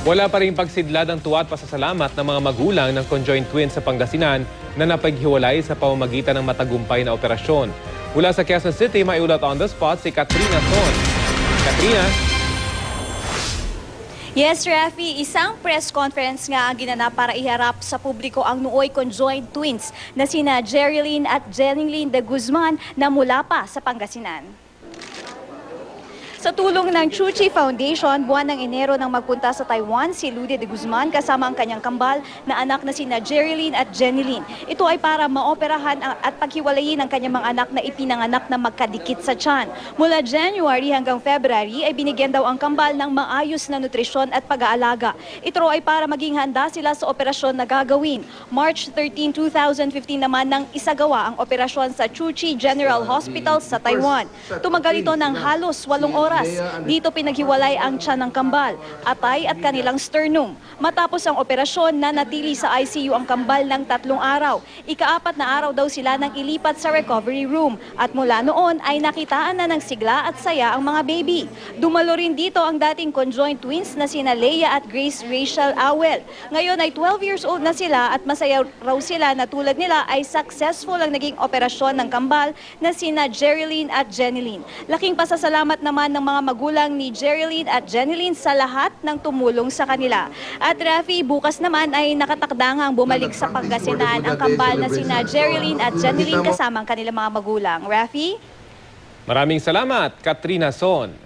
Wala pa rin pagsidlad ang tuwa at pasasalamat ng mga magulang ng conjoined twins sa Pangasinan na napaghiwalay sa pamamagitan ng matagumpay na operasyon. Mula sa Quezon City, may ulat on the spot si Katrina Son. Katrina? Yes, Rafi, isang press conference nga ang ginanap para iharap sa publiko ang nooy conjoined twins na sina Jerilyn at Jenilyn de Guzman na mula pa sa Pangasinan. Sa tulong ng Chuchi Foundation, buwan ng Enero nang magpunta sa Taiwan si Lude de Guzman kasama ang kanyang kambal na anak na sina Jerilyn at Jenilyn. Ito ay para maoperahan at paghiwalayin ang kanyang mga anak na ipinanganak na magkadikit sa tiyan. Mula January hanggang February ay binigyan daw ang kambal ng maayos na nutrisyon at pag-aalaga. Ito ay para maging handa sila sa operasyon na gagawin. March 13, 2015 naman nang isagawa ang operasyon sa Chuchi General Hospital sa Taiwan. Tumagal ito ng halos 8 oras. Dito pinaghiwalay ang tiyan ng kambal, atay at kanilang sternum. Matapos ang operasyon, nanatili sa ICU ang kambal ng 3 araw. Ika-4 na araw daw sila nang ilipat sa recovery room. At mula noon ay nakitaan na ng sigla at saya ang mga baby. Dumalo rin dito ang dating conjoined twins na sina Leia at Grace Rachel Awel. Ngayon ay 12 years old na sila at masaya raw sila na tulad nila ay successful ang naging operasyon ng kambal na sina Jerilyn at Jenilyn. Laking pasasalamat naman ng mga magulang ni Jerilyn at Jenilyn sa lahat ng tumulong sa kanila. At Rafi, bukas naman ay nakatakdangang bumalik sa Pangasinan ang kambal na sina Jerilyn at Jenilyn kasama ang kanilang mga magulang. Rafi? Maraming salamat, Katrina Son.